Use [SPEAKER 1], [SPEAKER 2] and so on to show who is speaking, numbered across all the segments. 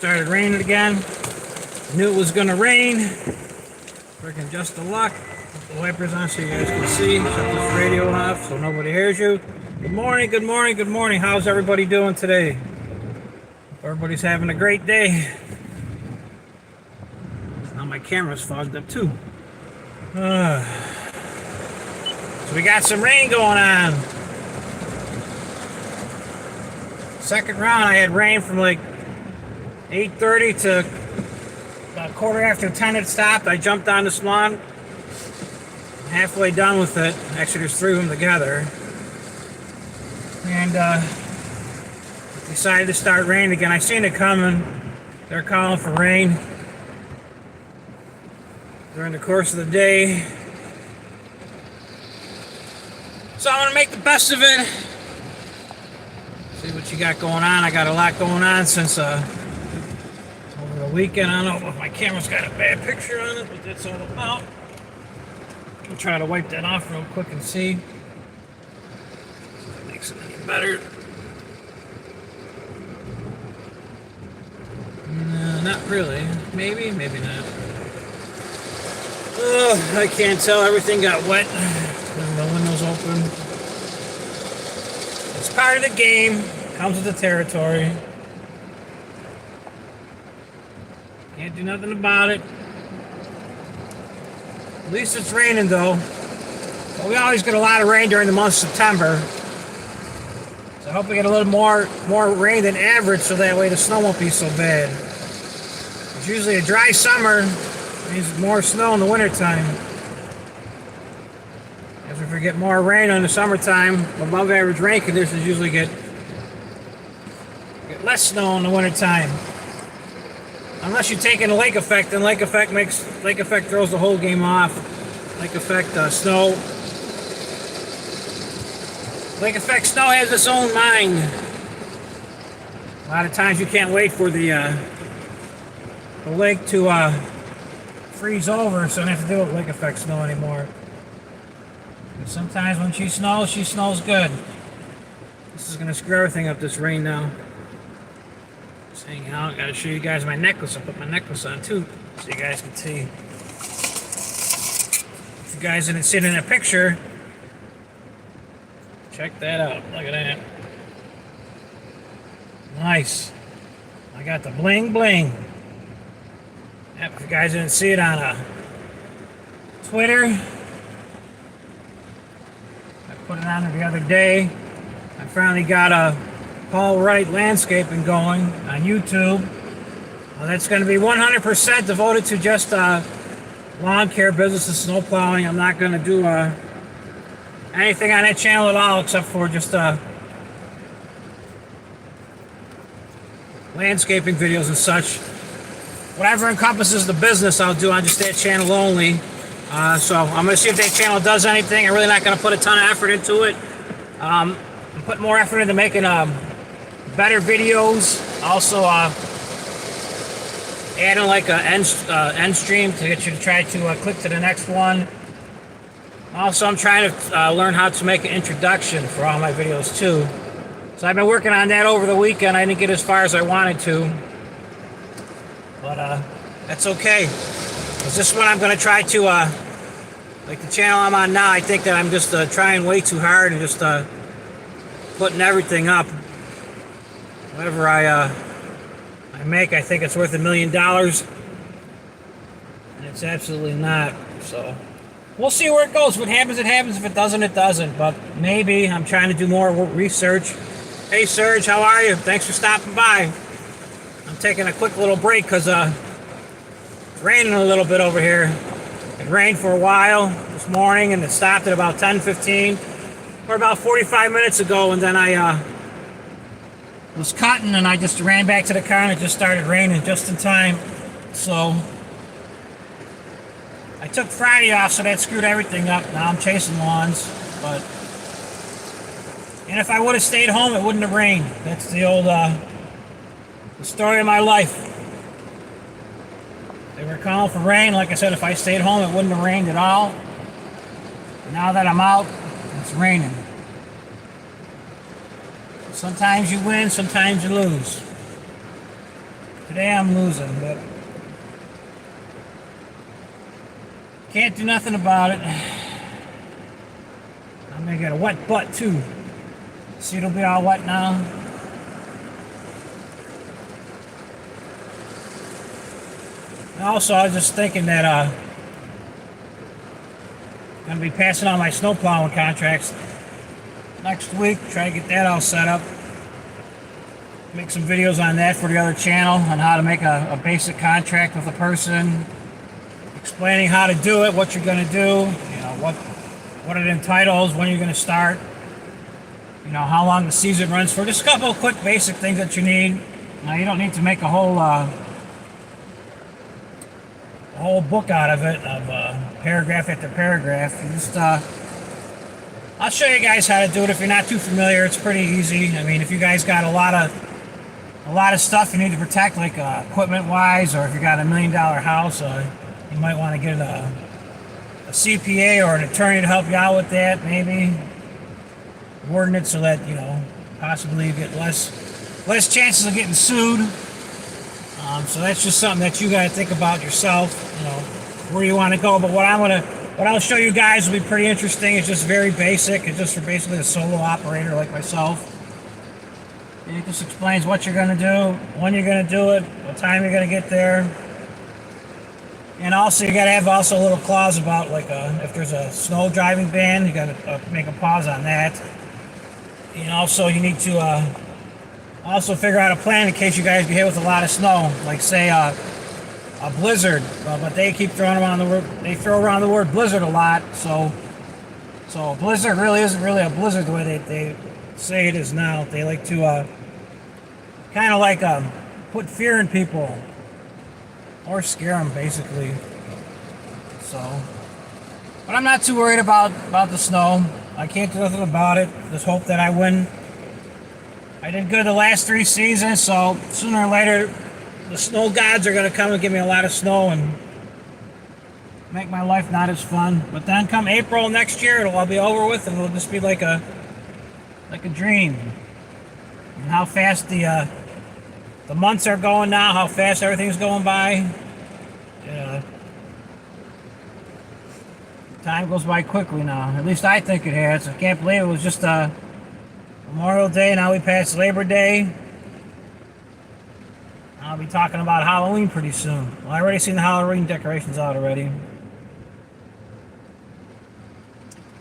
[SPEAKER 1] Started raining again. Knew it was gonna rain. Freaking just the luck. Put the wipers on so you guys can see. Shut this radio off so nobody hears you. Good morning, good morning, good morning. How's everybody doing today? Everybody's having a great day. Now my camera's fogged up too. So we got some rain going on. Second round I had rain from like 8:30 to about 10:15 it stopped. I jumped on the lawn. Halfway done with it. Actually, there's three of them together. And decided to start raining again. I seen it coming. They're calling for rain during the course of the day. So I'm going to make the best of it. See what you got going on. I got a lot going on since over the weekend. I don't know if my camera's got a bad picture on it, but that's all about. I'll try to wipe that off real quick and see. See if it makes it any better. No, not really. Maybe, maybe not. Oh, I can't tell. Everything got wet. The windows open. It's part of the game. Comes with the territory. Can't do nothing about it. At least it's raining though. But we always get a lot of rain during the month of September. So I hope we get a little more rain than average so that way the snow won't be so bad. It's usually a dry summer. Means more snow in the wintertime. As we get more rain in the summertime, above average rain conditions usually get less snow in the wintertime. Unless you take in a lake effect, then lake effect throws the whole game off. Lake effect snow. Lake effect snow has its own mind. A lot of times you can't wait for the lake to freeze over, so you don't have to deal with lake effect snow anymore. But sometimes when she snows good. This is gonna screw everything up, this rain now. Just hanging out. Gotta show you guys my necklace. I put my necklace on too, so you guys can see. If you guys didn't see it in a picture, check that out. Look at that. Nice. I got the bling bling. Yep, if you guys didn't see it on Twitter, I put it on there the other day. I finally got a Paul Wright landscaping going on YouTube. That's going to be 100% devoted to just lawn care business and snow plowing. I'm not going to do anything on that channel at all except for just landscaping videos and such. Whatever encompasses the business, I'll do on just that channel only. So I'm going to see if that channel does anything. I'm really not going to put a ton of effort into it. I'm putting more effort into making better videos. Also, adding like a end stream to get you to try to click to the next one. Also, I'm trying to learn how to make an introduction for all my videos too. So I've been working on that over the weekend. I didn't get as far as I wanted to. But that's okay. Because this one I'm going to try to, like the channel I'm on now, I think that I'm just trying way too hard and just putting everything up. Whatever I make, I think it's worth $1 million. And it's absolutely not. So we'll see where it goes. If it happens, it happens. If it doesn't, it doesn't. But maybe I'm trying to do more research. Hey, Serge, how are you? Thanks for stopping by. I'm taking a quick little break because it's raining a little bit over here. It rained for a while this morning and it stopped at about 10:15 or about 45 minutes ago, and then I was cutting and I just ran back to the car and it just started raining just in time. So I took Friday off, so that screwed everything up. Now I'm chasing lawns, and if I would have stayed home, it wouldn't have rained. That's the old the story of my life. They were calling for rain. Like I said, if I stayed home, it wouldn't have rained at all. Now that I'm out, it's raining. Sometimes you win, sometimes you lose. Today I'm losing, but can't do nothing about it. I'm gonna get a wet butt too. See, it'll be all wet now. And also, I was just thinking that I'm gonna be passing on my snow plowing contracts next week. Try to get that all set up. Make some videos on that for the other channel on how to make a basic contract with a person, explaining how to do it, what you're going to do, you know, what it entitles, when you're going to start, you know, how long the season runs for. Just a couple of quick basic things that you need. Now, you don't need to make a whole book out of it, of paragraph after paragraph. You just I'll show you guys how to do it if you're not too familiar. It's pretty easy. I mean, if you guys got a lot of stuff you need to protect, like equipment wise, or if you got $1 million house, you might want to get a CPA or an attorney to help you out with that, maybe wording it so that, you know, possibly you get less chances of getting sued. So that's just something that you got to think about yourself, you know, where you want to go. But what I'll show you guys will be pretty interesting. It's just very basic. It's just for basically a solo operator like myself. And it just explains what you're going to do, when you're going to do it, what time you're going to get there. And also, you got to have also a little clause about, like, if there's a snow driving ban, you got to make a pause on that. And also, you need to also figure out a plan in case you guys get hit with a lot of snow. Like, say, a blizzard, but they keep throwing around the word. They throw around the word blizzard a lot. So a blizzard really isn't really a blizzard the way they say it is now. They like to kind of like put fear in people or scare them, basically. So, but I'm not too worried about the snow. I can't do nothing about it. Just hope that I win. I did good the last 3 seasons, so sooner or later the snow gods are going to come and give me a lot of snow and make my life not as fun. But then come April next year, it'll all be over with, and it'll just be like a dream. And how fast the months are going now, how fast everything's going by. Time goes by quickly now. At least I think it has. I can't believe it was just Memorial Day. Now we passed Labor Day. I'll be talking about Halloween pretty soon. Well, I already seen the Halloween decorations out already.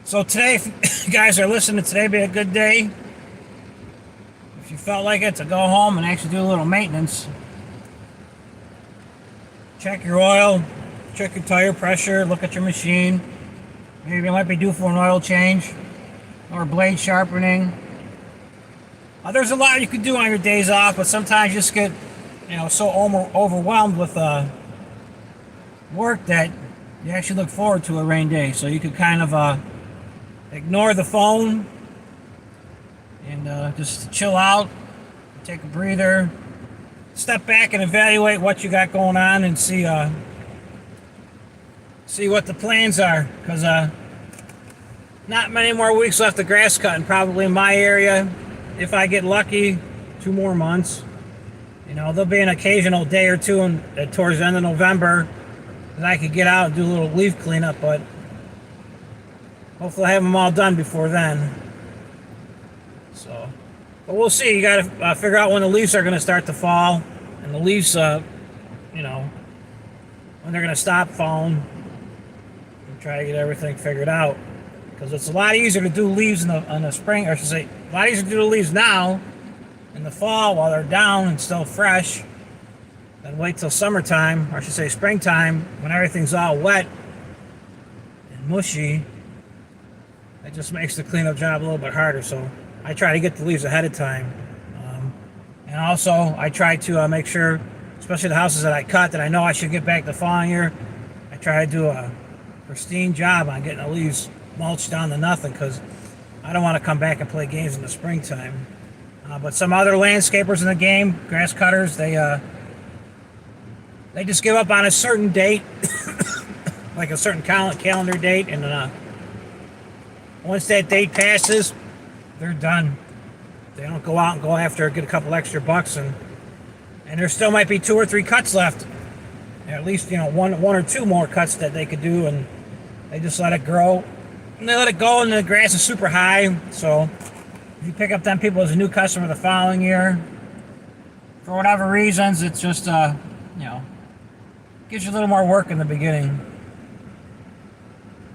[SPEAKER 1] So today, if you guys are listening, today be a good day. If you felt like it, to go home and actually do a little maintenance. Check your oil, check your tire pressure, look at your machine. Maybe you might be due for an oil change or blade sharpening. There's a lot you could do on your days off, but sometimes you just get, you know, so overwhelmed with work that you actually look forward to a rain day. So you could kind of ignore the phone and just chill out, take a breather, step back and evaluate what you got going on, and see what the plans are. Because not many more weeks left of grass cutting, probably in my area. If I get lucky, 2 more months. You know, there'll be an occasional day or two towards the end of November that I could get out and do a little leaf cleanup, but hopefully I have them all done before then. So, but we'll see. You got to figure out when the leaves are going to start to fall, and the leaves, you know, when they're going to stop falling, and try to get everything figured out. Because it's a lot easier to do leaves in the spring, or I should say, a lot easier to do the leaves now in the fall while they're down and still fresh, than wait till summertime, or I should say springtime, when everything's all wet and mushy. It just makes the cleanup job a little bit harder. So I try to get the leaves ahead of time. And also I try to make sure, especially the houses that I cut that I know I should get back the following year, I try to do a pristine job on getting the leaves mulched down to nothing, because I don't want to come back and play games in the springtime. But some other landscapers in the game, grass cutters, they just give up on a certain date, like a certain calendar date, and once that date passes, they're done. They don't go out and go after, get a couple extra bucks and And there still might be 2 or 3 cuts left. At least, one or two more cuts that they could do, and they just let it grow. And they let it go, and the grass is super high. So if you pick up them people as a new customer the following year, for whatever reasons, it's just, gives you a little more work in the beginning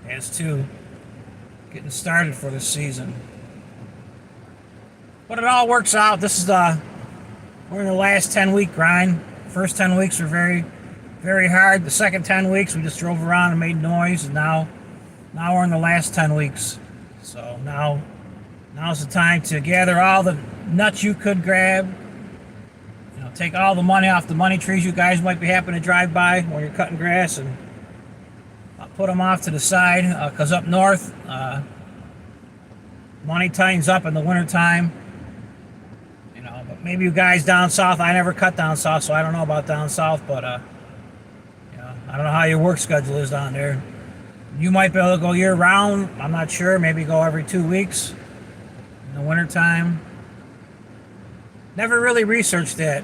[SPEAKER 1] as to getting started for the season. But it all works out. We're in the last 10-week grind. First 10 weeks were very, very hard. The second 10 weeks, we just drove around and made noise, and now we're in the last 10 weeks. So now's the time to gather all the nuts you could grab. Take all the money off the money trees you guys might be happening to drive by when you're cutting grass, and put them off to the side, because up north, money tightens up in the wintertime. But maybe you guys down south, I never cut down south, so I don't know about down south, but I don't know how your work schedule is down there. You might be able to go year round, I'm not sure, maybe go every 2 weeks in the wintertime. Never really researched that.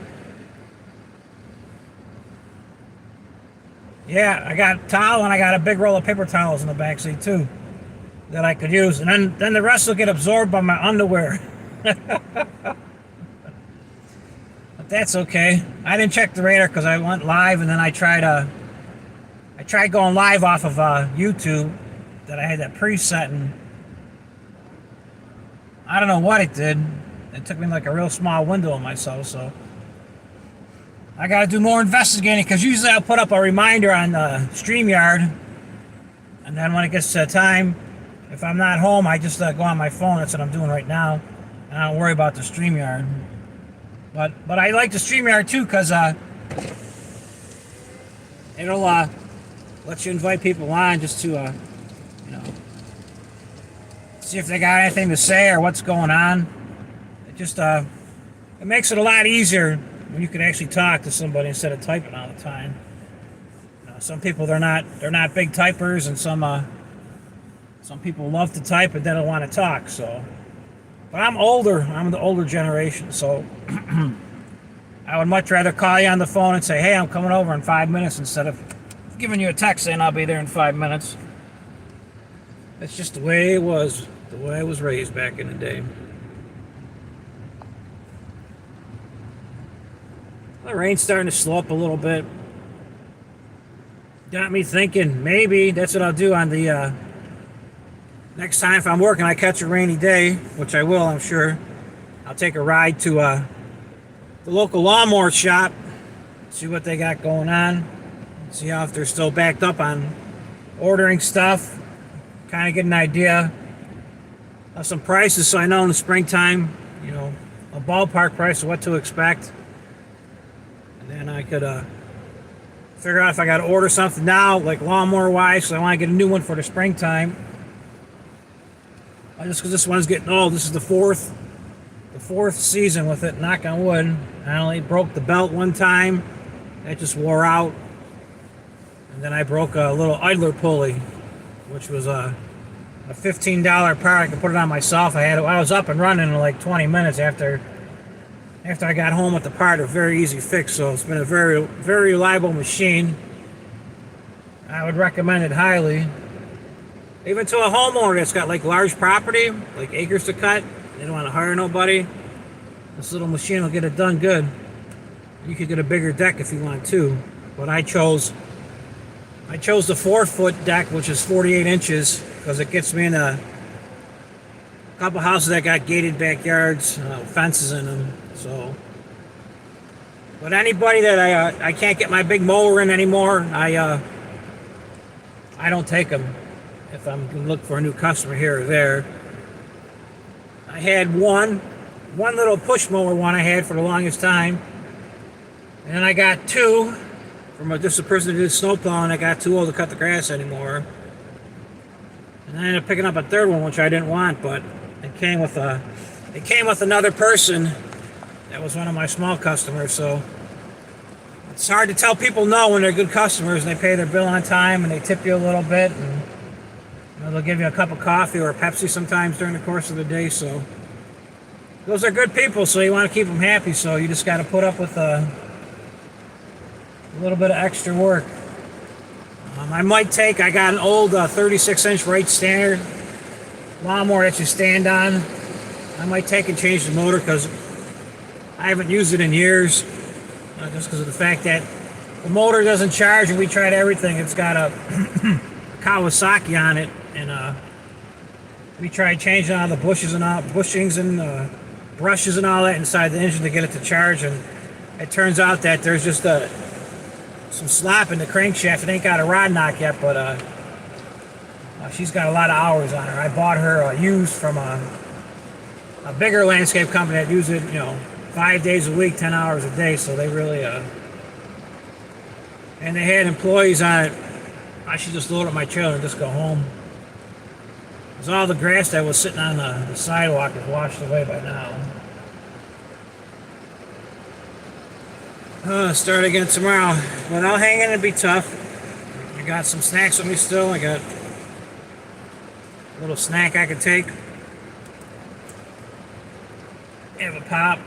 [SPEAKER 1] Yeah, I got a towel, and I got a big roll of paper towels in the back seat too that I could use, and then the rest will get absorbed by my underwear. But that's okay. I didn't check the radar because I went live, and then I tried going live off of YouTube that I had that preset, and I don't know what it did. It took me like a real small window on myself, so I got to do more investigating, because usually I'll put up a reminder on StreamYard, and then when it gets to time, if I'm not home, I just go on my phone. That's what I'm doing right now, and I don't worry about the StreamYard. But I like the StreamYard too, because it'll let you invite people on just to see if they got anything to say or what's going on. It makes it a lot easier when you can actually talk to somebody instead of typing all the time. Some people they're not big typers, and some people love to type but they don't want to talk. So, but I'm older. I'm the older generation, so I would much rather call you on the phone and say, "Hey, I'm coming over in 5 minutes," instead of giving you a text saying I'll be there in 5 minutes. That's just the way it was, the way I was raised back in the day. The rain's starting to slow up a little bit. Got me thinking maybe that's what I'll do on the next time if I'm working. I catch a rainy day, which I will, I'm sure. I'll take a ride to the local lawnmower shop, see what they got going on, see how if they're still backed up on ordering stuff, kind of get an idea of some prices, so I know in the springtime, a ballpark price of what to expect. And I could figure out if I got to order something now, like lawnmower wise, so I want to get a new one for the springtime. Just because this one's getting old. This is the fourth season with it, knock on wood. I only broke the belt one time. That just wore out. And then I broke a little idler pulley, which was a $15 part. I could put it on myself. I was up and running in like 20 minutes after I got home with the part. A very easy fix, so it's been a very, very reliable machine. I would recommend it highly. Even to a homeowner that's got like large property, like acres to cut, they don't want to hire nobody, this little machine will get it done good. You could get a bigger deck if you want to, but I chose the 4-foot deck, which is 48 inches, because it gets me in a couple houses that got gated backyards, fences in them. So, but anybody that I can't get my big mower in anymore, I don't take them if I'm going to look for a new customer here or there. I had one little push mower one I had for the longest time, and then I got two from just a person who did snow plowing. I got too old to cut the grass anymore, and I ended up picking up a third one, which I didn't want, but it came with another person. That was one of my small customers, so it's hard to tell people no when they're good customers and they pay their bill on time and they tip you a little bit, and they'll give you a cup of coffee or a Pepsi sometimes during the course of the day. So those are good people, so you want to keep them happy, so you just got to put up with a little bit of extra work. I got an old 36-inch right standard lawnmower that you stand on. I might take and change the motor because I haven't used it in years. Just because of the fact that the motor doesn't charge, and we tried everything. It's got a Kawasaki on it, and we tried changing all the bushings and brushes and all that inside the engine to get it to charge, and it turns out that there's just some slop in the crankshaft. It ain't got a rod knock yet, but she's got a lot of hours on her. I bought her used from a bigger landscape company that uses it, 5 days a week, 10 hours a day, so they really, and they had employees on it. I should just load up my trailer and just go home. Because all the grass that was sitting on the sidewalk is washed away by now. Start again tomorrow. But I'll hang in and be tough. I got some snacks with me still. I got a little snack I could take. Have a pop.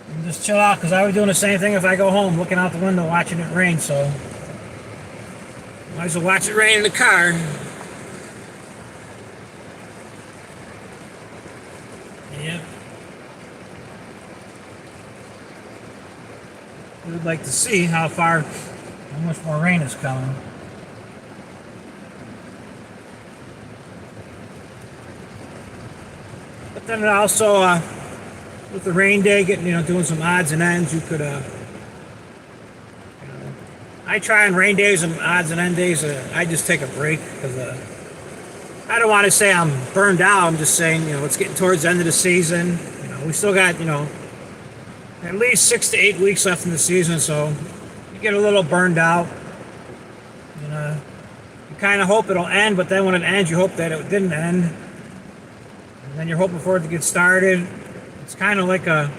[SPEAKER 1] And just chill out, because I was doing the same thing if I go home, looking out the window, watching it rain, so might as well watch it rain in the car. Yep. We'd like to see how much more rain is coming. But then also, with the rain day, doing some odds and ends, you could, I try on rain days and odds and end days, I just take a break, because I don't want to say I'm burned out. I'm just saying, it's getting towards the end of the season. We still got, at least 6 to 8 weeks left in the season, so you get a little burned out. You kind of hope it'll end, but then when it ends, you hope that it didn't end. And then you're hoping for it to get started. It's kind of like a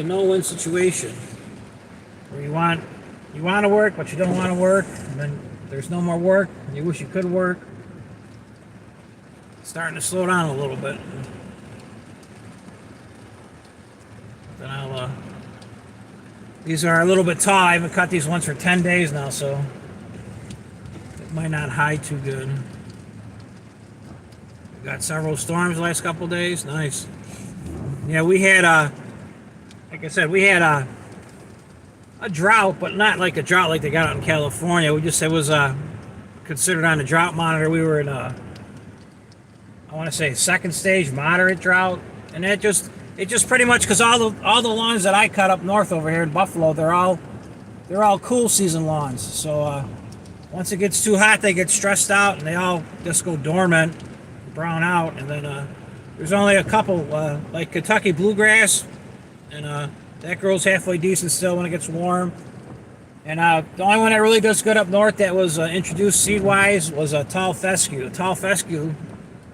[SPEAKER 1] no-win situation, where you want to work, but you don't want to work, and then there's no more work, and you wish you could work. It's starting to slow down a little bit. Then these are a little bit tall. I haven't cut these once for 10 days now, so it might not hide too good. We got several storms the last couple days. Nice. Yeah, we had like I said, we had a drought, but not like a drought like they got out in California. It was considered on the drought monitor. We were in I want to say second stage moderate drought, and it just pretty much, because all the lawns that I cut up north over here in Buffalo, they're all cool season lawns. So once it gets too hot, they get stressed out and they all just go dormant, brown out, and then there's only a couple like Kentucky bluegrass, and that grows halfway decent still when it gets warm. And the only one that really does good up north that was introduced seed-wise was a tall fescue. A tall fescue,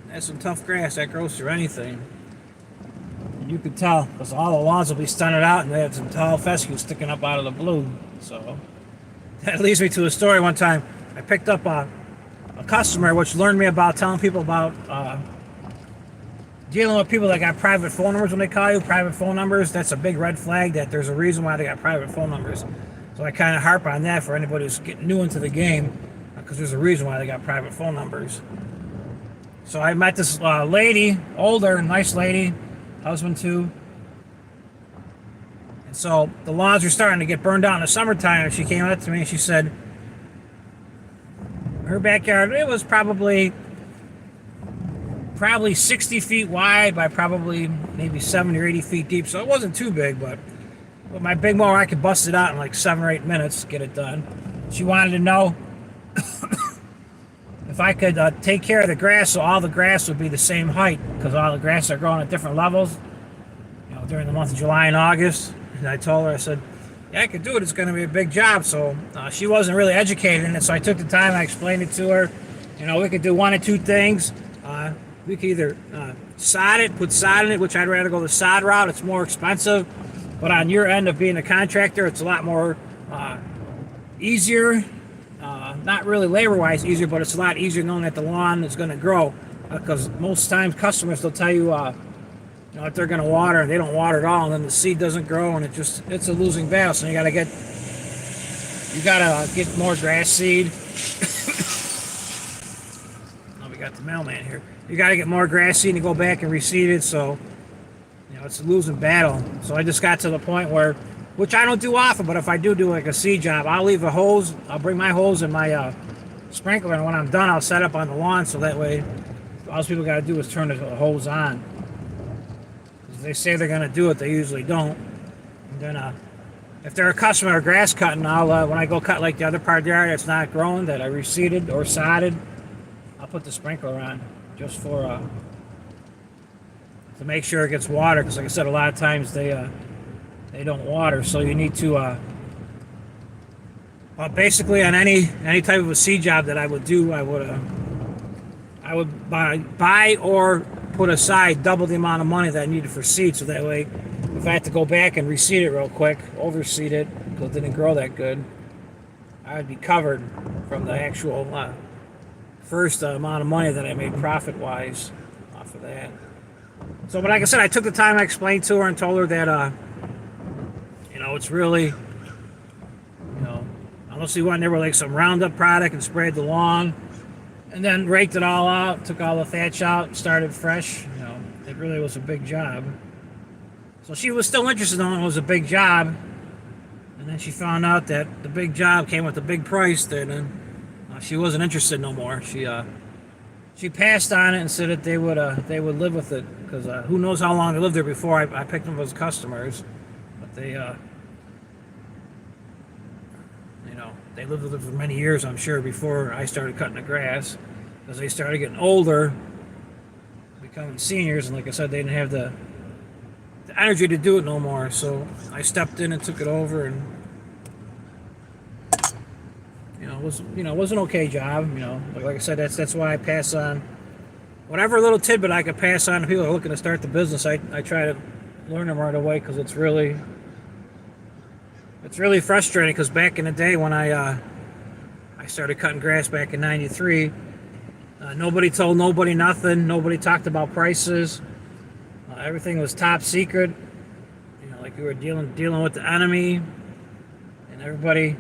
[SPEAKER 1] that's some tough grass that grows through anything. And you could tell, because all the lawns will be stunted out, and they had some tall fescue sticking up out of the blue. So that leads me to a story. One time I picked up a customer, which learned me about telling people about dealing with people that got private phone numbers. When they call you private phone numbers, that's a big red flag that there's a reason why they got private phone numbers. So I kind of harp on that for anybody who's getting new into the game, because there's a reason why they got private phone numbers. So I met this lady, older, nice lady, husband too. And so the lawns were starting to get burned out in the summertime, and she came up to me and she said her backyard, it was probably 60 feet wide by probably maybe 70 or 80 feet deep. So it wasn't too big, but with my big mower, I could bust it out in like 7 or 8 minutes, get it done. She wanted to know if I could take care of the grass, so all the grass would be the same height, because all the grass are growing at different levels, during the month of July and August. And I told her, I said, yeah, I could do it. It's going to be a big job. So she wasn't really educated in it, so I took the time. I explained it to her. We could do one of two things. We could either sod it, put sod in it, which I'd rather go the sod route. It's more expensive. But on your end of being a contractor, it's a lot more easier. Not really labor-wise easier, but it's a lot easier knowing that the lawn is going to grow. Because most times customers will tell you, You know, if they're going to water and they don't water at all, and then the seed doesn't grow, and it's a losing battle. So you got to get more grass seed. Oh, we got the mailman here. You got to get more grass seed and go back and reseed it. So, you know, it's a losing battle. So I just got to the point where, which I don't do often, but if I do like a seed job, I'll leave a hose. I'll bring my hose and my sprinkler, and when I'm done, I'll set up on the lawn, so that way all people got to do is turn the hose on. If they say they're going to do it, they usually don't. And then if they're a customer of grass cutting, I'll when I go cut like the other part of the yard that's not growing, that I reseeded or sodded, I'll put the sprinkler on just for to make sure it gets water, because like I said, a lot of times they don't water. So you need to basically on any type of a seed job that I would do, I would buy or put aside double the amount of money that I needed for seed, so that way if I had to go back and reseed it real quick, overseed it because it didn't grow that good, I would be covered from the actual first amount of money that I made profit wise off of that. So, but like I said, I took the time, I explained to her and told her that you know, it's really, you know, unless we went there with like some Roundup product and sprayed the lawn and then raked it all out, took all the thatch out, and started fresh, you know, it really was a big job. So she was still interested in it was a big job, and then she found out that the big job came with a big price. Then she wasn't interested no more. She passed on it and said that they would live with it, because who knows how long they lived there before I picked them as customers, but they you know, they lived with it for many years, I'm sure, before I started cutting the grass, because they started getting older, becoming seniors, and like I said, they didn't have the energy to do it no more. So I stepped in and took it over, and it was an okay job. You know, like I said, that's why I pass on whatever little tidbit I could pass on to people who are looking to start the business. I try to learn them right away, because it's really frustrating. Because back in the day when I started cutting grass back in '93, nobody told nobody nothing. Nobody talked about prices. Everything was top secret. You know, like we were dealing with the enemy, and everybody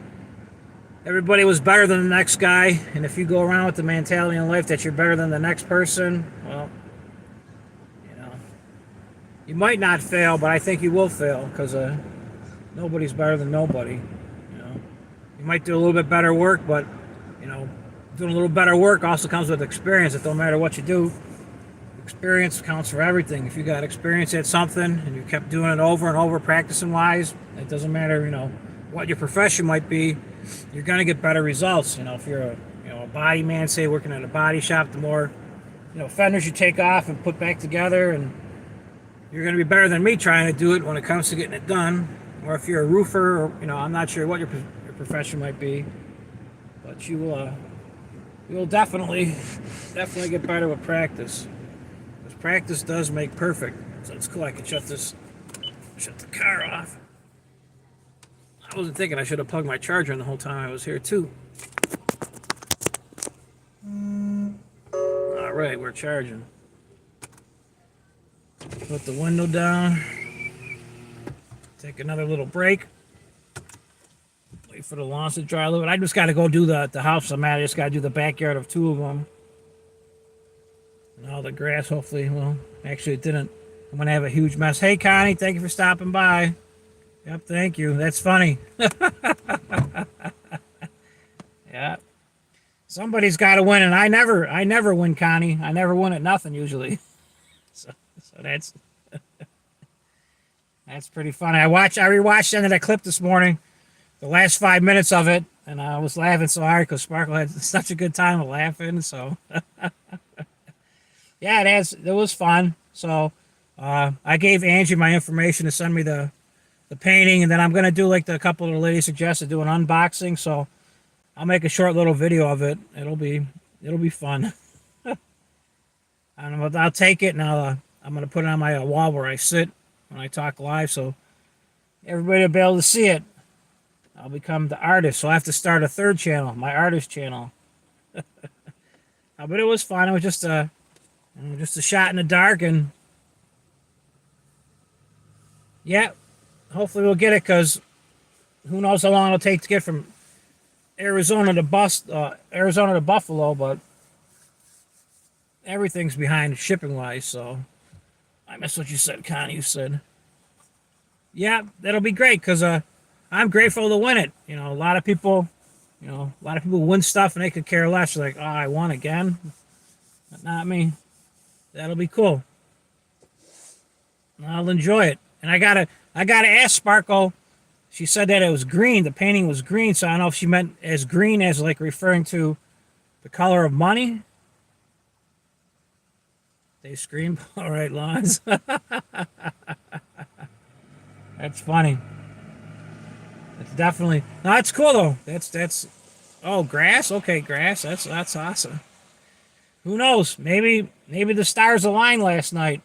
[SPEAKER 1] was better than the next guy. And if you go around with the mentality in life that you're better than the next person, well, you know, you might not fail, but I think you will fail, because nobody's better than nobody. You know, you might do a little bit better work, but you know, doing a little better work also comes with experience. It don't matter what you do. Experience counts for everything. If you got experience at something and you kept doing it over and over, practicing wise, it doesn't matter, you know, what your profession might be, you're going to get better results. You know, if you're a body man, say working at a body shop, the more, you know, fenders you take off and put back together, and you're going to be better than me trying to do it when it comes to getting it done. Or if you're a roofer, or, you know, I'm not sure what your profession might be, but you will definitely get better with practice. Practice does make perfect. So it's cool. I can shut the car off. I wasn't thinking I should have plugged my charger in the whole time I was here too. All right, we're charging. Put the window down. Take another little break. Wait for the lawns to dry a little bit. I just got to go do the house I'm at. I just got to do the backyard of 2 of them. And all the grass, hopefully, well, actually it didn't. I'm going to have a huge mess. Hey, Connie, thank you for stopping by. Yep, thank you. That's funny. Yeah. Somebody's got to win, and I never win, Connie. I never win at nothing, usually. So that's that's pretty funny. I rewatched the end of that clip this morning, the last 5 minutes of it, and I was laughing so hard because Sparkle had such a good time of laughing, so... Yeah, it was fun. So I gave Angie my information to send me the painting, and then I'm gonna do like a couple of the ladies suggested, do an unboxing. So I'll make a short little video of it. It'll be fun. I'll take it, and I'm gonna put it on my wall where I sit when I talk live, so everybody will be able to see it. I'll become the artist, so I have to start a 3rd channel, my artist channel. But it was fun. It was just a shot in the dark, and Yeah, hopefully we'll get it because who knows how long it'll take to get from Arizona to Buffalo, but everything's behind shipping wise. So I missed what you said, Connie. You said, yeah, that'll be great because I'm grateful to win it. A lot of people, a lot of people win stuff and they could care less. They're like, oh, I won again. But not me. That'll be cool. I'll enjoy it. And I gotta ask Sparkle. She said that it was green. The painting was green, so I don't know if she meant as green as like referring to the color of money. They scream. All right, Lawns. That's funny. It's definitely no. It's cool though. That's. Oh, grass. Okay, grass. That's awesome. Who knows? Maybe the stars aligned last night.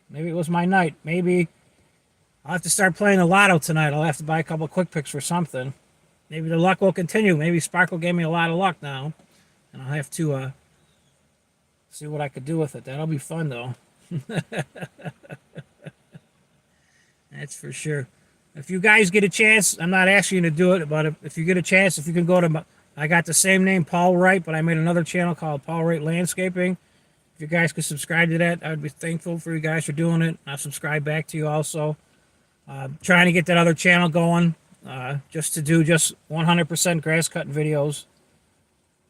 [SPEAKER 1] Maybe it was my night. Maybe I'll have to start playing the lotto tonight. I'll have to buy a couple of quick picks for something. Maybe the luck will continue. Maybe Sparkle gave me a lot of luck now, and I'll have to see what I could do with it. That'll be fun though. That's for sure. If you guys get a chance, I'm not asking you to do it, but if you get a chance, if you can go to, I got the same name, Paul Wright, but I made another channel called Paul Wright Landscaping. If you guys could subscribe to that, I would be thankful for you guys for doing it. I'll subscribe back to you also. Trying to get that other channel going, just to do just 100% grass cutting videos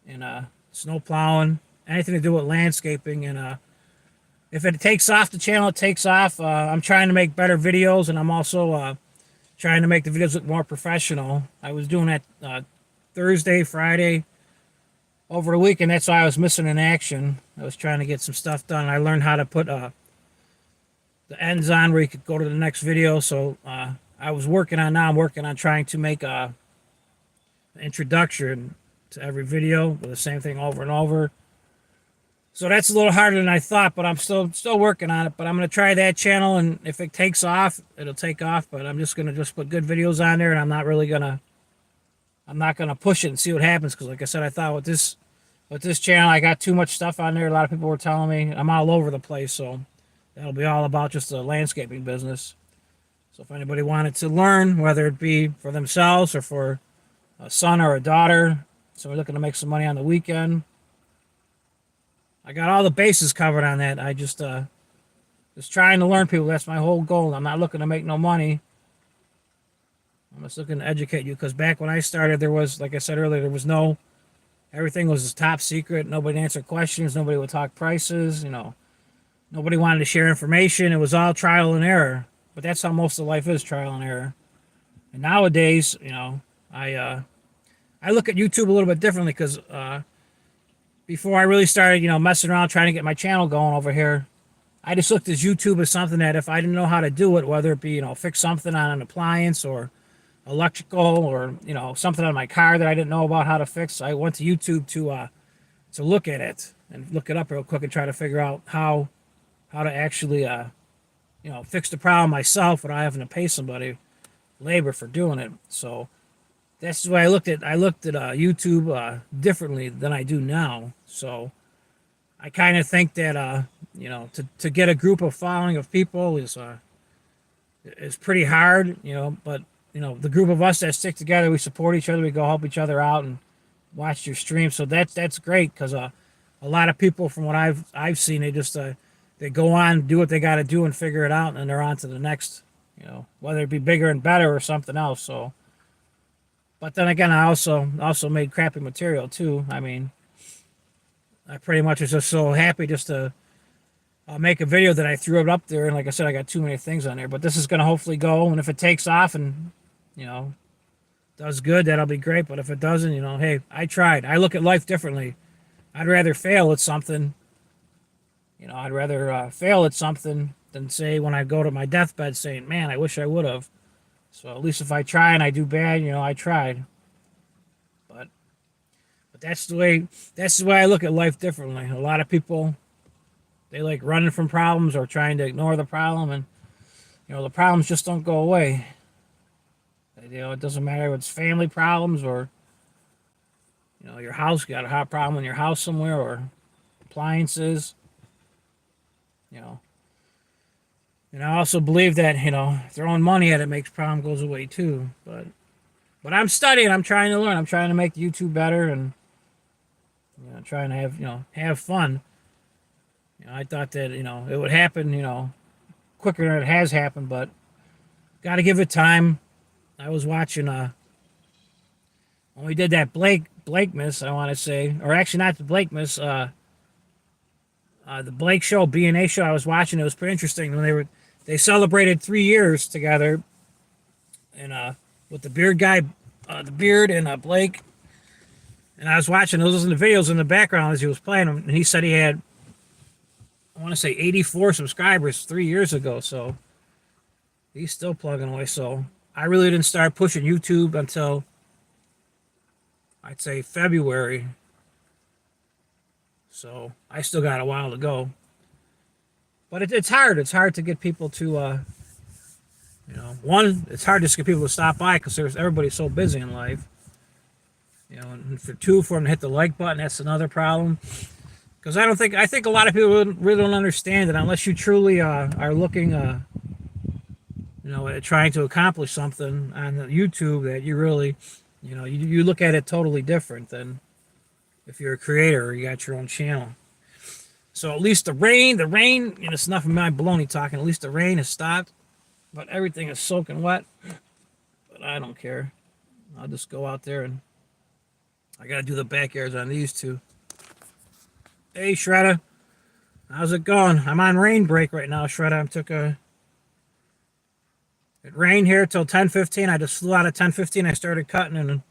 [SPEAKER 1] and snow plowing, anything to do with landscaping. And if it takes off the channel, it takes off. I'm trying to make better videos, and I'm also trying to make the videos look more professional. I was doing that Thursday, Friday, over the weekend. That's why I was missing in action. I was trying to get some stuff done. I learned how to put the ends on where you could go to the next video. So I was working on now. I'm working on trying to make an introduction to every video with the same thing over and over. So that's a little harder than I thought, but I'm still working on it. But I'm gonna try that channel, and if it takes off, it'll take off. But I'm just gonna put good videos on there, and I'm not gonna push it and see what happens. Because like I said, I thought with this channel, I got too much stuff on there. A lot of people were telling me I'm all over the place, so that'll be all about just the landscaping business. So if anybody wanted to learn, whether it be for themselves or for a son or a daughter, somebody looking to make some money on the weekend, I got all the bases covered on that. I just trying to learn people. That's my whole goal. I'm not looking to make no money. I'm just looking to educate you, because back when I started, there was, like I said earlier, there was no, everything was top secret. Nobody answered questions. Nobody would talk prices. Nobody wanted to share information. It was all trial and error. But that's how most of life is, trial and error. And nowadays, I look at YouTube a little bit differently, because before I really started, messing around trying to get my channel going over here, I just looked at YouTube as something that if I didn't know how to do it, whether it be, fix something on an appliance or electrical or, something on my car that I didn't know about how to fix, I went to YouTube to look at it and look it up real quick and try to figure out how to actually, fix the problem myself without having to pay somebody labor for doing it. So that's why I looked at YouTube differently than I do now. So I kind of think that to get a group of following of people is pretty hard. But the group of us that stick together, we support each other, we go help each other out and watch your stream. So that's great, because a lot of people, from what I've seen, they just they go on, do what they got to do, and figure it out, and they're on to the next. Whether it be bigger and better or something else. So. But then again, I also made crappy material too. I mean, I pretty much was just so happy just to make a video that I threw it up there. And like I said, I got too many things on there. But this is going to hopefully go. And if it takes off and, does good, that'll be great. But if it doesn't, hey, I tried. I look at life differently. I'd rather fail at something. I'd rather fail at something than say when I go to my deathbed saying, man, I wish I would have. So at least if I try and I do bad, I tried. But that's the way I look at life differently. A lot of people, they like running from problems or trying to ignore the problem, and the problems just don't go away. It doesn't matter if it's family problems or your house, you got a hot problem in your house somewhere, or appliances. And I also believe that, throwing money at it makes problem goes away too. But I'm studying. I'm trying to learn. I'm trying to make YouTube better, and trying to have fun. I thought that it would happen quicker than it has happened, but got to give it time. I was watching when we did that Blakemas, I want to say, or actually not the Blakemas, the Blake show, B&A show. I was watching. It was pretty interesting when they celebrated 3 years together, and with the beard guy, the beard and Blake. And I was watching those the videos in the background as he was playing them, and he said he had, I want to say, 84 subscribers 3 years ago. So he's still plugging away. So I really didn't start pushing YouTube until, I'd say, February. So I still got a while to go. But it's hard. It's hard to get people to, one, it's hard to get people to stop by because everybody's so busy in life. And for them to hit the like button, that's another problem. Because I think a lot of people really don't understand it unless you truly are looking, at trying to accomplish something on YouTube, that you really, you look at it totally different than if you're a creator or you got your own channel. So at least the rain, it's enough of my baloney talking. At least the rain has stopped, but everything is soaking wet. But I don't care. I'll just go out there, and I got to do the backyards on these two. Hey, Shredder. How's it going? I'm on rain break right now, Shredder. It rained here till 10:15. I just flew out at 10:15. I started cutting, and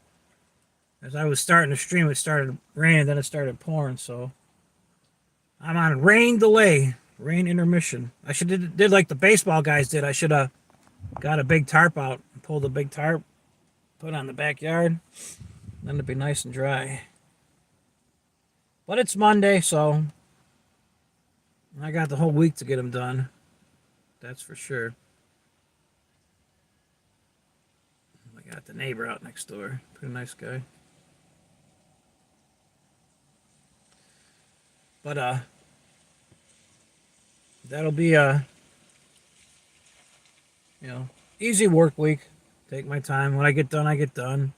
[SPEAKER 1] as I was starting to stream, it started raining, then it started pouring. So I'm on rain delay, rain intermission. I should did like the baseball guys did. I should have got a big tarp out and pulled a big tarp, put it on the backyard. Then it'd be nice and dry. But it's Monday, so I got the whole week to get them done. That's for sure. I got the neighbor out next door. Pretty nice guy. But that'll be easy work week. Take my time. When I get done, I get done.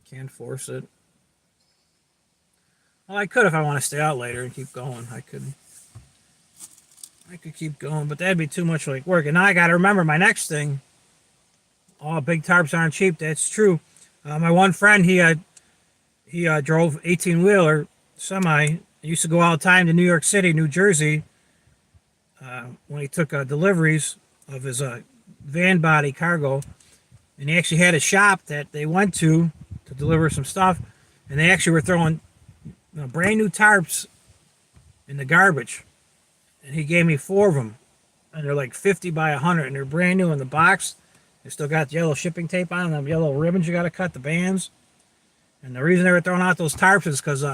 [SPEAKER 1] Can't force it. Well, I could if I want to stay out later and keep going. I could keep going, but that'd be too much like work. And now I got to remember my next thing. Oh, big tarps aren't cheap. That's true. My one friend, he drove 18-wheeler semi. He used to go all the time to New York City, New Jersey, when he took deliveries of his van body cargo. And he actually had a shop that they went to deliver some stuff, and they actually were throwing brand new tarps in the garbage. And he gave me 4 of them, and they're like 50 by 100, and they're brand new in the box. They still got the yellow shipping tape on them, yellow ribbons you got to cut, the bands. And the reason they were throwing out those tarps is because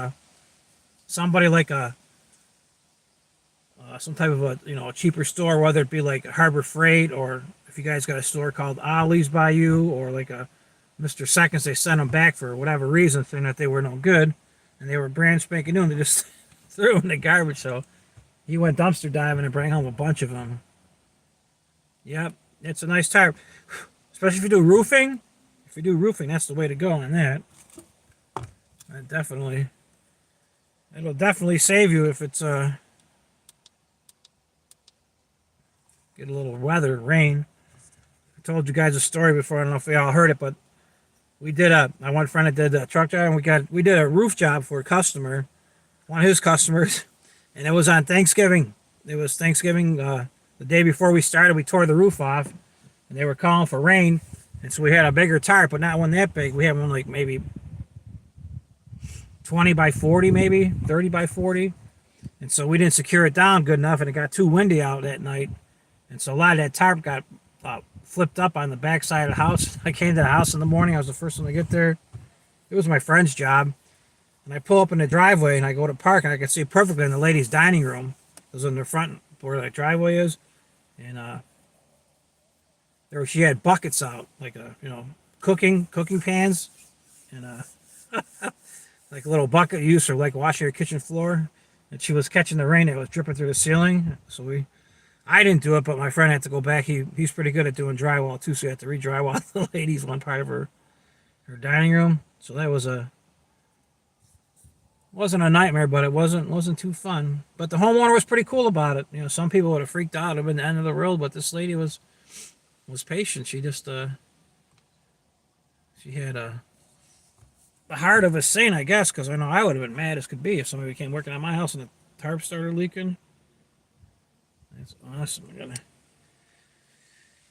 [SPEAKER 1] somebody like some type of a cheaper store, whether it be like Harbor Freight, or if you guys got a store called Ollie's by you, or like a Mr. Seconds, they sent them back for whatever reason, saying that they were no good, and they were brand spanking new, and they just threw them in the garbage. So he went dumpster diving and brought home a bunch of them. Yep, it's a nice tarp, especially if you do roofing. If you do roofing, that's the way to go on that. It'll definitely save you if it's get a little weather, rain. I told you guys a story before. I don't know if you all heard it, but my one friend that did a truck drive, and we did a roof job for a customer, one of his customers, and it was on Thanksgiving. It was Thanksgiving, the day before we started. We tore the roof off, and they were calling for rain, and so we had a bigger tarp, but not one that big. We had one like maybe 20 by 40, maybe 30 by 40, and so we didn't secure it down good enough, and it got too windy out that night, and so a lot of that tarp got flipped up on the back side of the house. I came to the house in the morning. I was the first one to get there. It was my friend's job. And I pull up in the driveway, and I go to park, and I can see perfectly in the ladies' dining room. It was in the front where the driveway is. And she had buckets out, like cooking pans, and like a little bucket used for like washing your kitchen floor. And she was catching the rain that was dripping through the ceiling. So I didn't do it, but my friend had to go back. He's pretty good at doing drywall too, so he had to re-drywall the ladies one part of her dining room. So that wasn't a nightmare, but it wasn't too fun. But the homeowner was pretty cool about it. You know, some people would have freaked out, it'd been the end of the world, but this lady was patient. She just she had the heart of a saint, I guess, because I know I would have been mad as could be if somebody came working on my house and the tarp started leaking. That's awesome. I gotta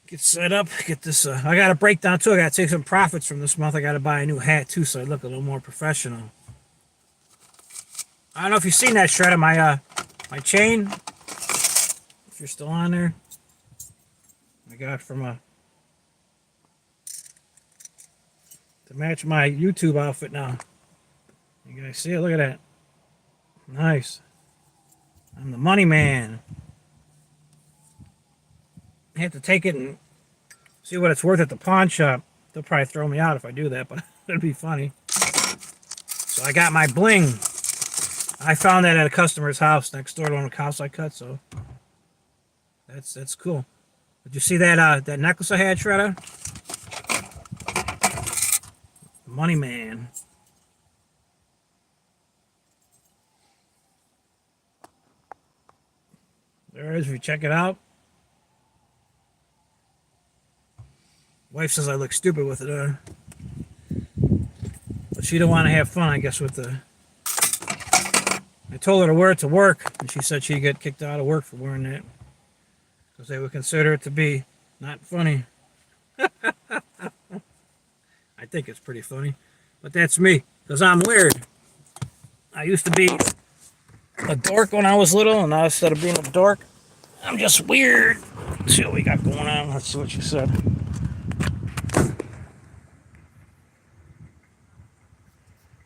[SPEAKER 1] get set up, get this. I got a breakdown too. I gotta take some profits from this month. I gotta buy a new hat too, so I look a little more professional. I don't know if you've seen that shred of my chain. If you're still on there, I got it from to match my YouTube outfit now. You guys see it? Look at that. Nice. I'm the money man. I have to take it and see what it's worth at the pawn shop. They'll probably throw me out if I do that, but it'd be funny. So I got my bling. I found that at a customer's house next door to one of the house I cut, so that's cool. Did you see that that necklace I had, Shredder? Money man. There it is. If you check it out. Wife says I look stupid with it, but she don't want to have fun, I guess, with the. I told her to wear it to work, and she said she'd get kicked out of work for wearing that because they would consider it to be not funny. I think it's pretty funny, but that's me because I'm weird. I used to be a dork when I was little, and now instead of being a dork, I'm just weird. Let's see what we got going on. Let's see what you said.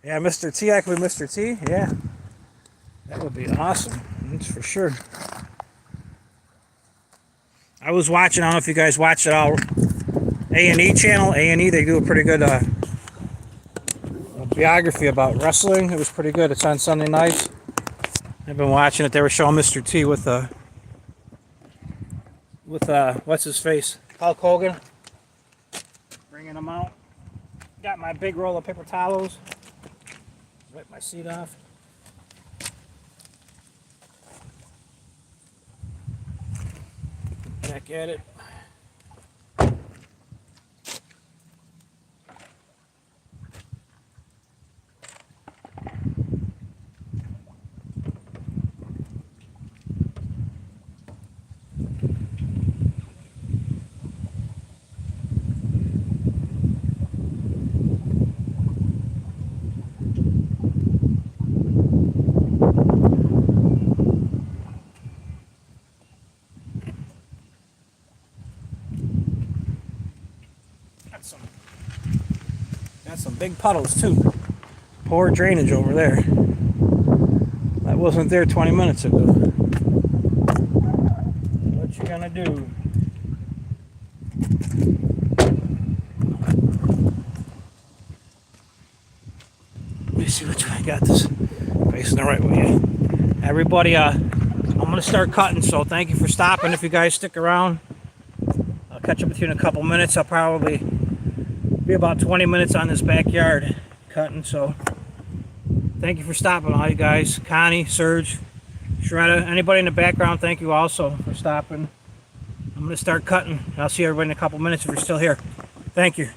[SPEAKER 1] Yeah, Mr. T, I could be Mr. T. Yeah, that would be awesome. That's for sure. I was watching, I don't know if you guys watched it all, A&E channel. A&E, they do a pretty good biography about wrestling. It was pretty good. It's on Sunday nights. I've been watching it. They were showing Mr. T with what's his face? Hulk Hogan. Bringing him out. Got my big roll of paper towels. Wipe my seat off. Back at it. Got some big puddles too. Poor drainage over there. That wasn't there 20 minutes ago. What you gonna do? Let me see which way I got this facing the right way. Everybody, I'm gonna start cutting, so thank you for stopping. If you guys stick around, I'll catch up with you in a couple minutes. I'll probably be about 20 minutes on this backyard cutting, so thank you for stopping, all you guys. Connie, Serge, Shredda, anybody in the background, thank you also for stopping. I'm going to start cutting. I'll see everybody in a couple minutes if you're still here. Thank you.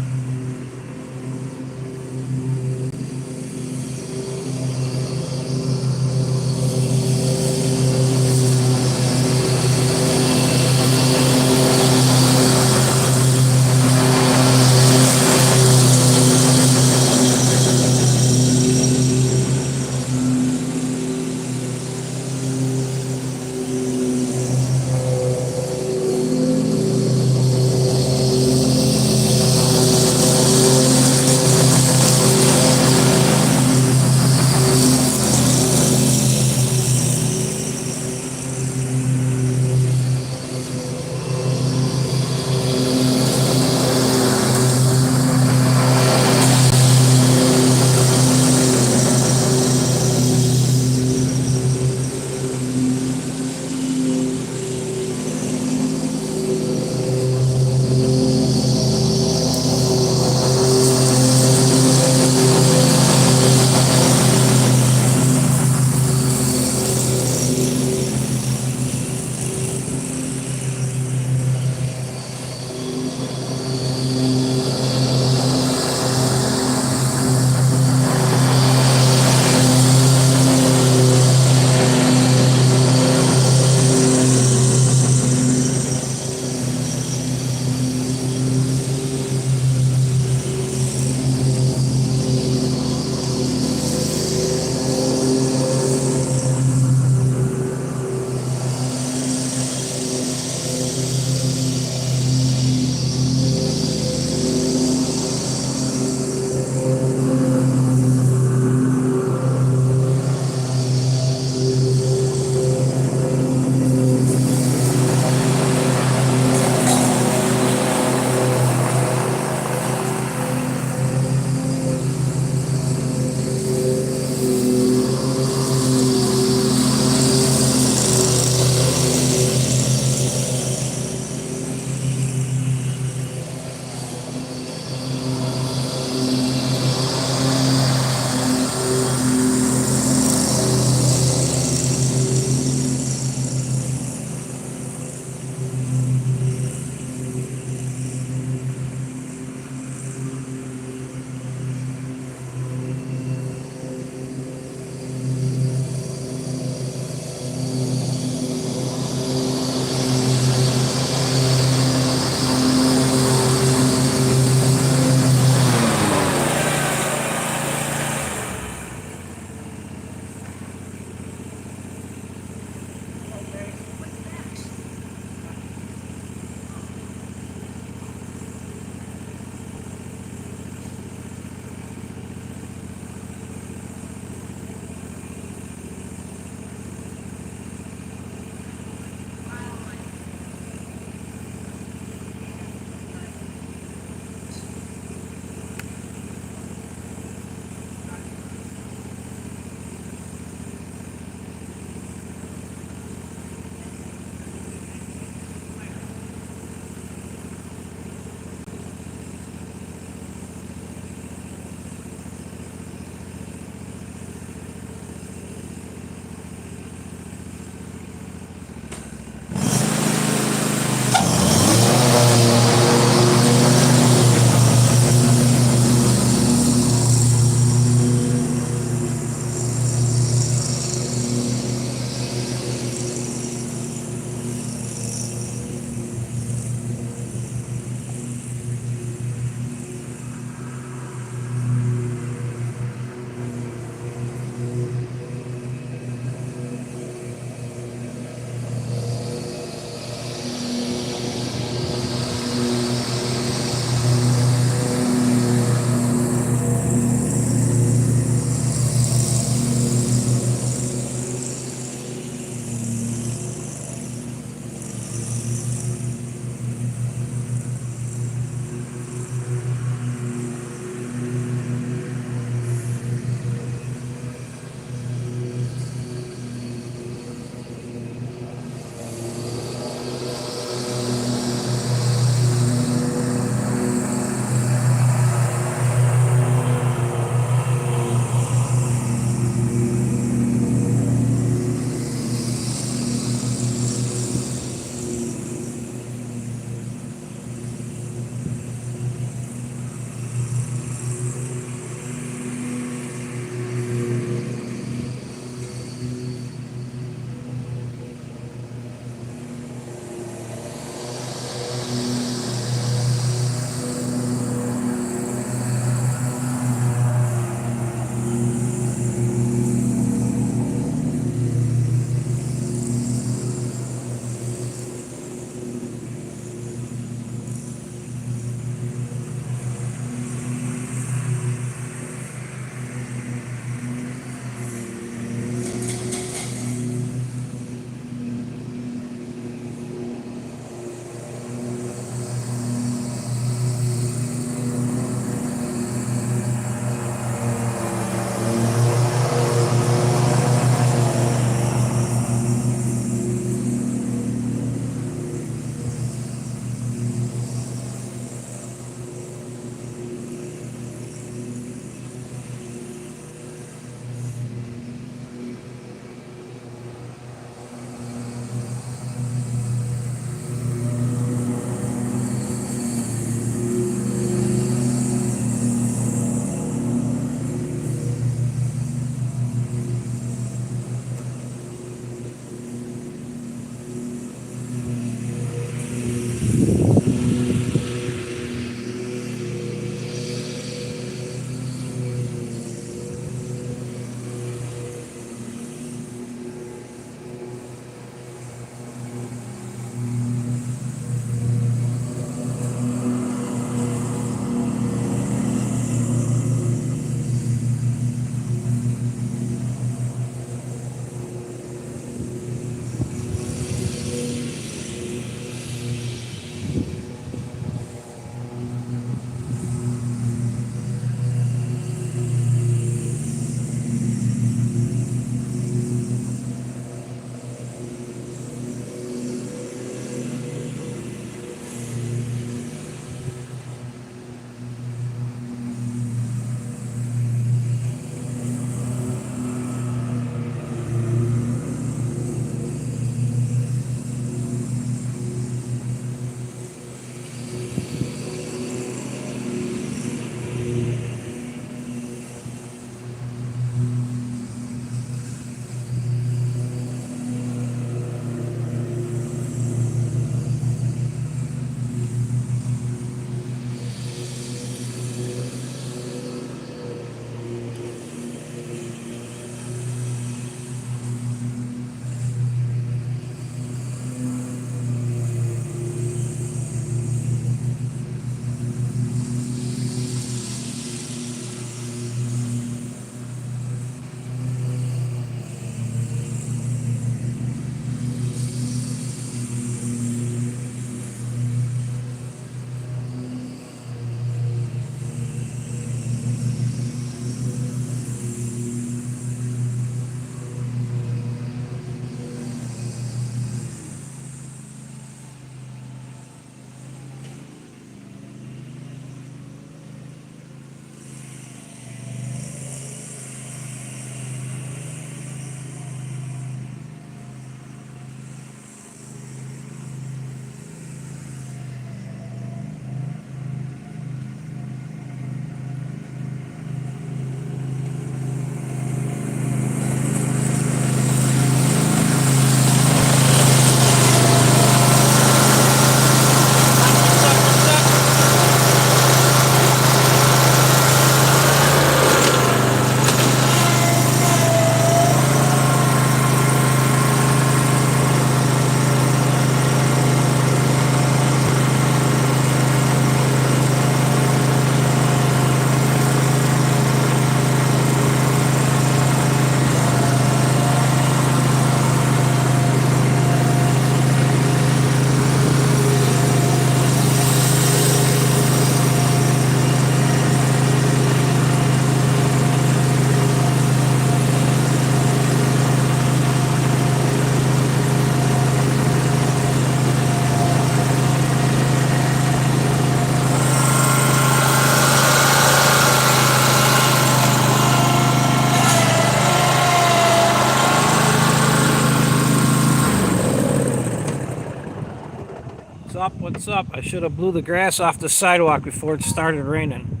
[SPEAKER 1] up? What's up? I should have blew the grass off the sidewalk before it started raining.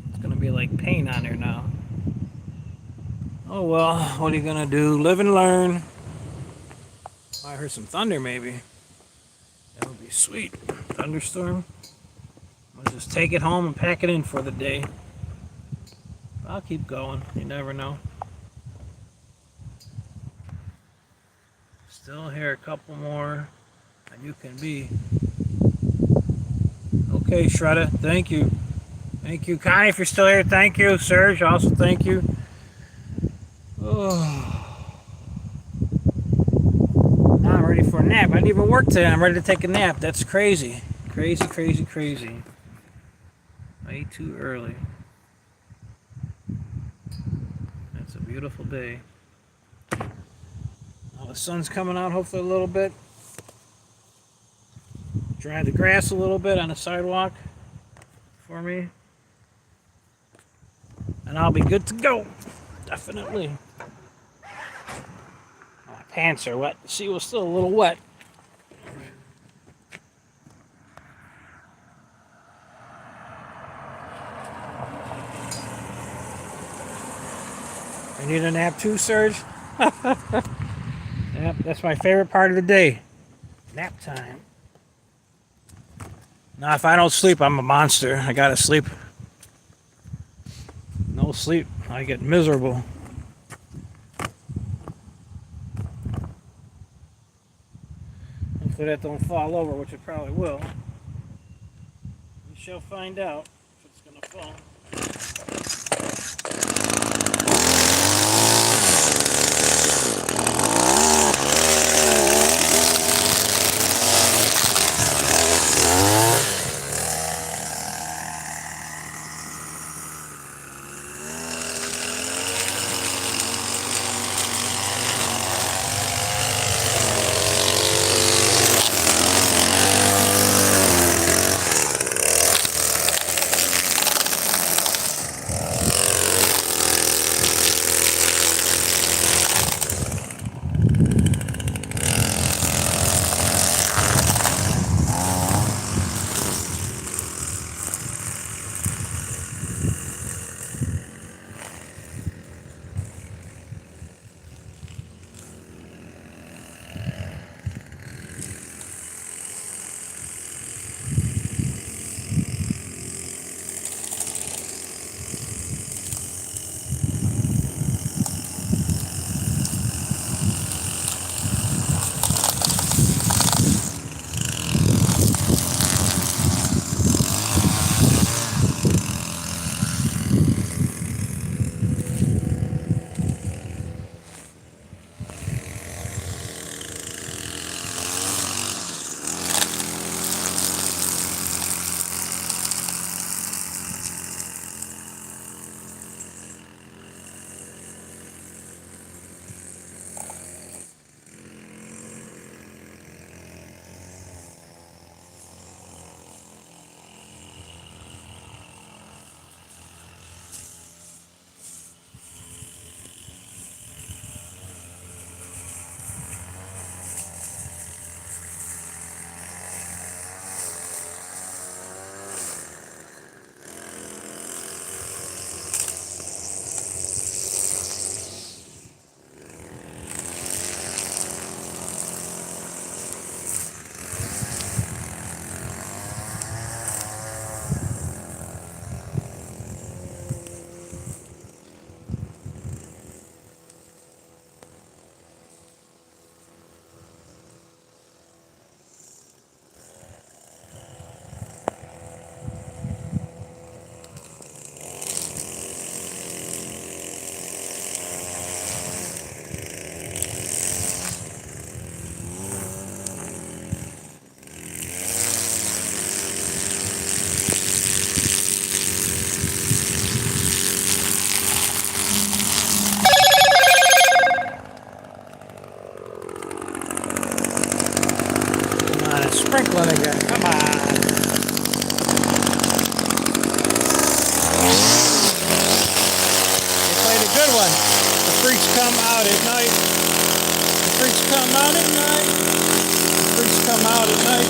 [SPEAKER 1] It's gonna be like paint on there now. Oh well, what are you gonna do? Live and learn. Oh, I heard some thunder maybe. That would be sweet. Thunderstorm. I'll just take it home and pack it in for the day. I'll keep going. You never know. Still here a couple more. And you can be. Okay, Shredda. Thank you. Thank you. Connie, if you're still here, thank you. Serge, also thank you. Oh. Now I'm ready for a nap. I didn't even work today. I'm ready to take a nap. That's crazy. Crazy, crazy, crazy. Way too early. It's a beautiful day. Now the sun's coming out hopefully a little bit. Dry the grass a little bit on the sidewalk for me. And I'll be good to go. Definitely. My pants are wet. The sea was still a little wet. You need a nap too, Serge? Yep, that's my favorite part of the day. Nap time. Now, if I don't sleep, I'm a monster. I gotta sleep. No sleep, I get miserable. Hopefully that don't fall over, which it probably will. We shall find out if it's gonna fall. Sprinkling again. Come on. They played a good one. The freaks come out at night. The freaks come out at night. The birds come out at night.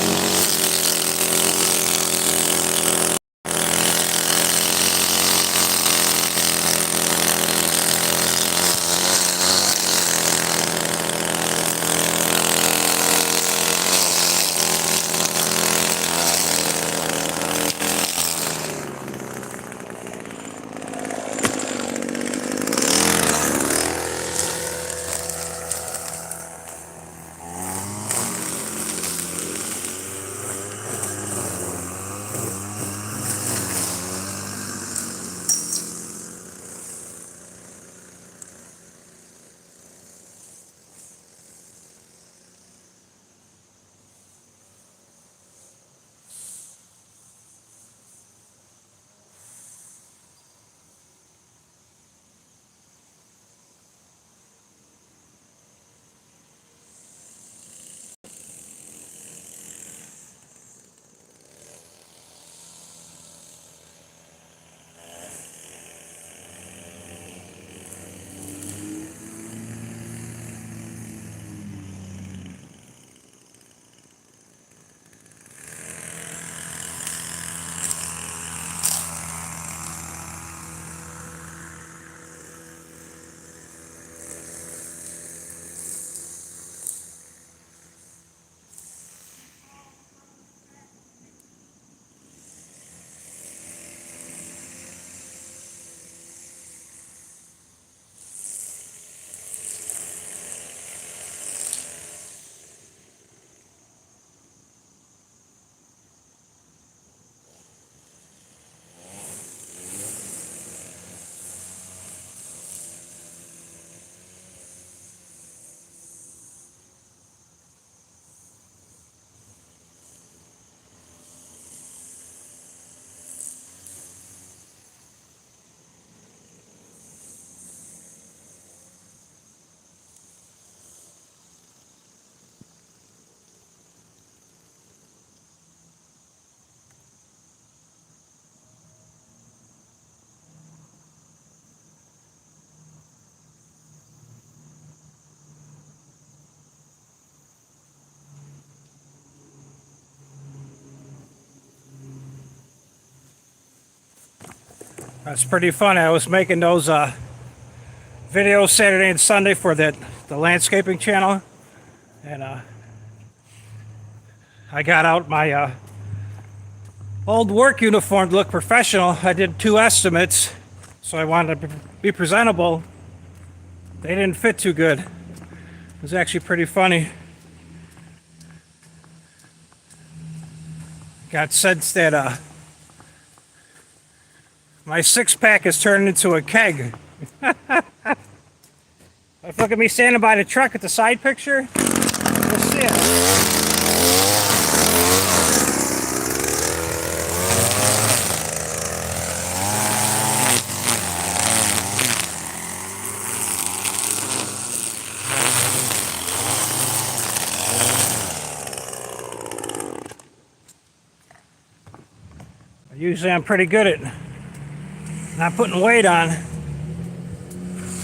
[SPEAKER 1] That's pretty funny. I was making those videos Saturday and Sunday for the landscaping channel, and I got out my old work uniform to look professional. I did 2 estimates, so I wanted to be presentable. They didn't fit too good. It was actually pretty funny. Got sense that my 6-pack has turned into a keg. If you look at me standing by the truck at the side picture, you'll see it. Usually I'm pretty good at not putting weight on.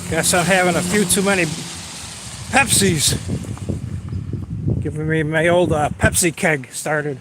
[SPEAKER 1] Guess I'm having a few too many Pepsis. Giving me my old Pepsi keg started.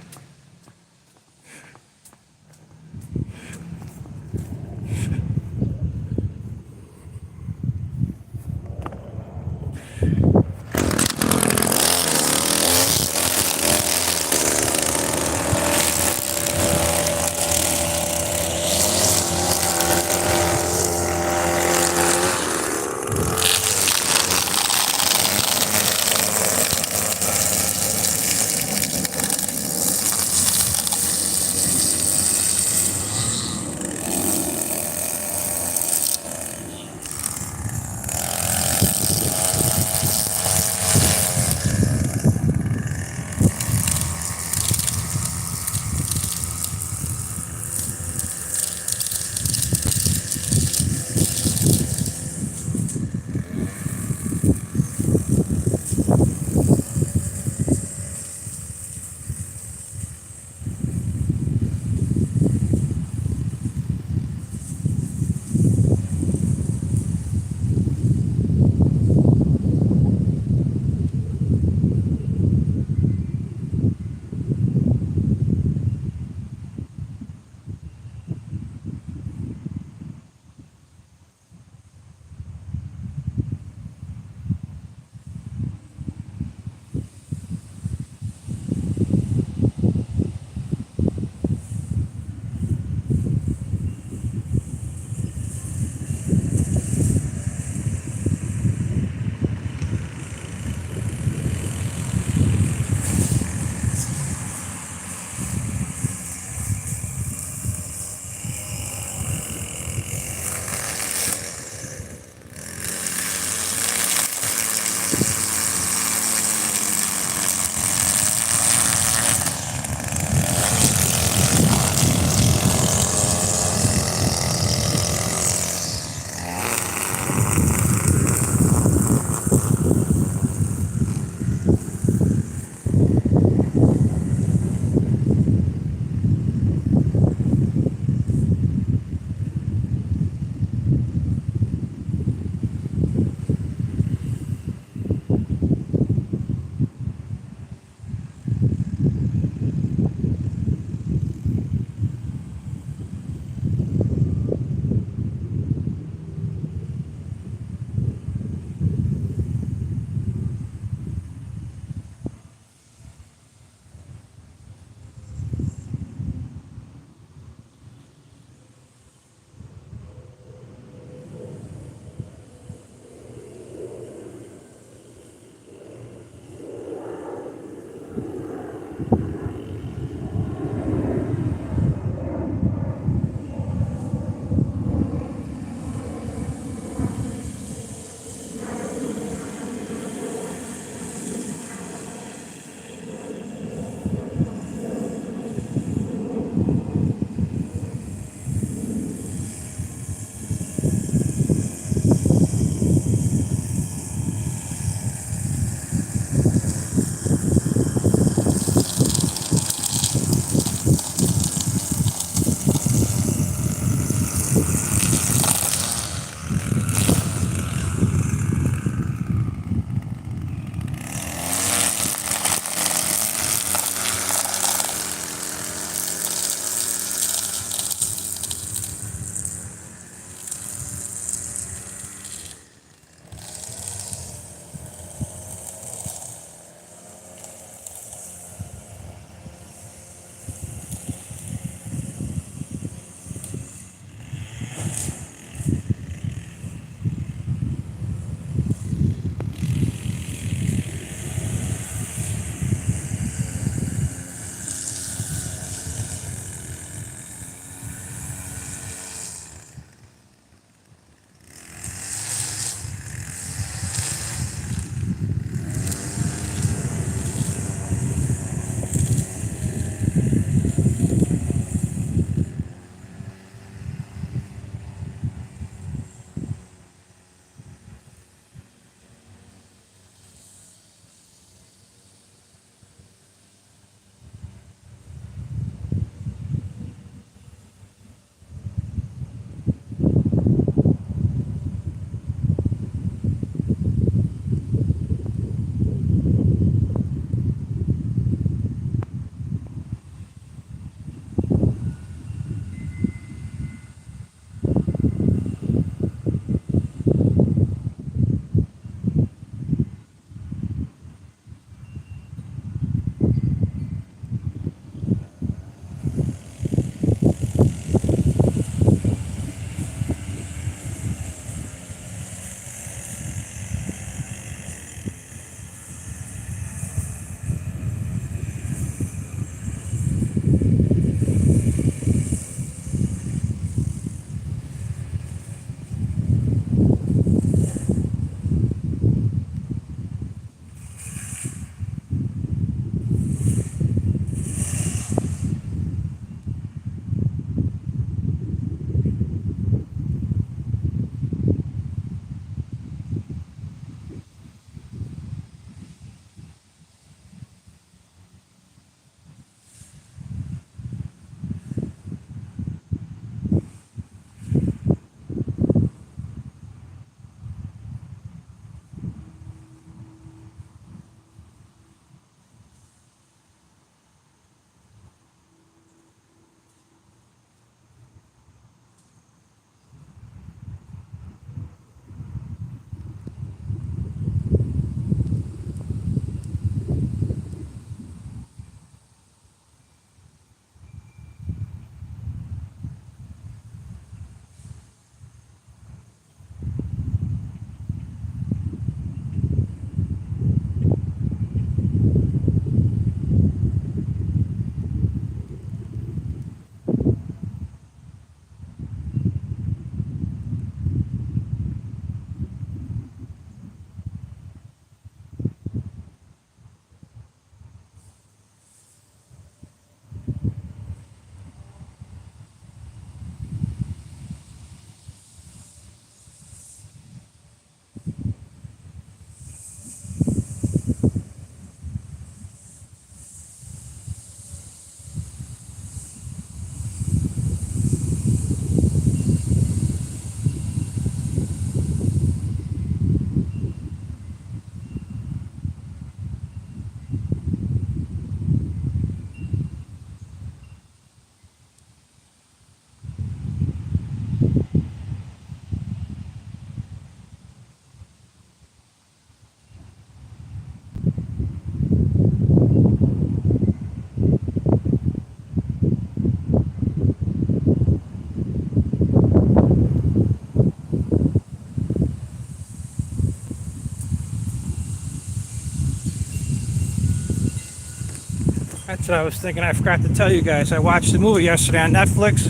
[SPEAKER 1] That's what I was thinking. I forgot to tell you guys. I watched the movie yesterday on Netflix.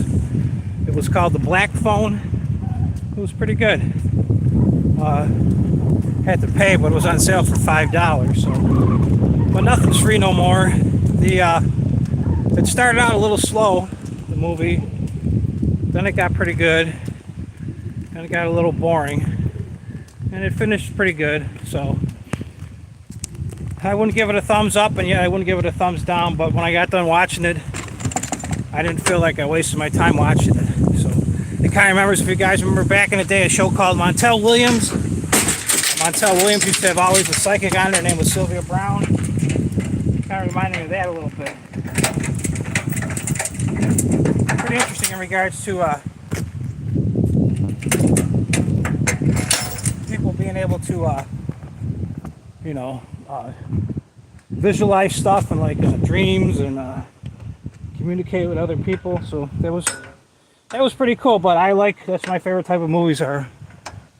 [SPEAKER 1] It was called The Black Phone. It was pretty good. Had to pay, but it was on sale for $5. So, but nothing's free no more. It started out a little slow, the movie. Then it got pretty good. Then it got a little boring, and it finished pretty good. So I wouldn't give it a thumbs up, and yeah, I wouldn't give it a thumbs down. But when I got done watching it, I didn't feel like I wasted my time watching it. So it kind of remembers, if you guys remember back in the day, a show called Montel Williams. Montel Williams used to have always a psychic on. Her name was Sylvia Brown. Kind of reminded me of that a little bit. Pretty interesting in regards to people being able to, visualize stuff and like dreams and communicate with other people. So that was pretty cool. But that's my favorite type of movies are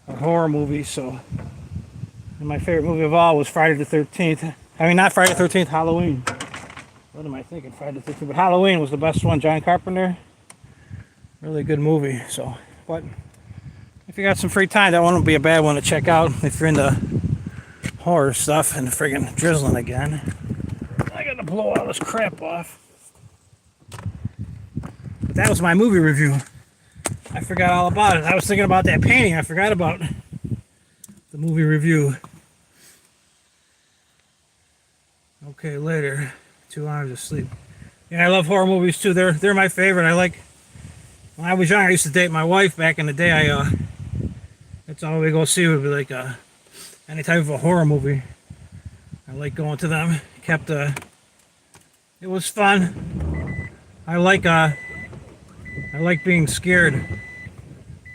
[SPEAKER 1] horror movies. So, and my favorite movie of all was Friday the 13th. I mean, not Friday the 13th, Halloween. What am I thinking? Friday the 13th. But Halloween was the best one. John Carpenter. Really good movie. So, but if you got some free time, that one will be a bad one to check out if you're into horror stuff and friggin' drizzling again. I gotta blow all this crap off. But that was my movie review. I forgot all about it. I was thinking about that painting. I forgot about the movie review. Okay, later. 2 hours of sleep. Yeah, I love horror movies too. They're my favorite. When I was young, I used to date my wife back in the day. That's all we go see would be like any type of a horror movie. I like going to them. It was fun. I like being scared.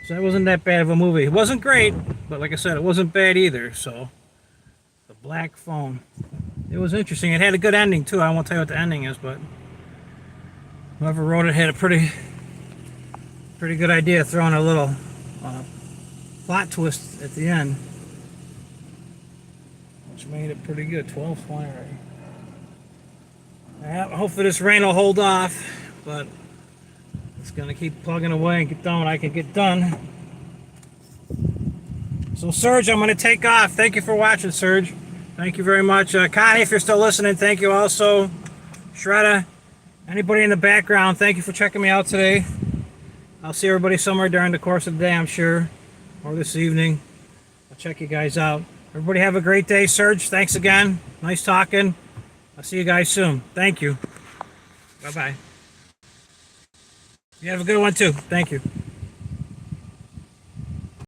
[SPEAKER 1] So it wasn't that bad of a movie. It wasn't great, but like I said, it wasn't bad either. So, The Black Phone. It was interesting. It had a good ending too. I won't tell you what the ending is, but whoever wrote it had a pretty good idea, throwing a little plot twist at the end, which made it pretty good. 12 already. Hopefully this rain will hold off, but it's gonna keep plugging away and get done what I can get done. So Serge, I'm gonna take off. Thank you for watching, Serge. Thank you very much. Connie, if you're still listening, thank you also. Shredda, anybody in the background, thank you for checking me out today. I'll see everybody somewhere during the course of the day, I'm sure, or this evening. I'll check you guys out. Everybody have a great day. Serge, thanks again. Nice talking. I'll see you guys soon. Thank you. Bye-bye. You have a good one too. Thank you.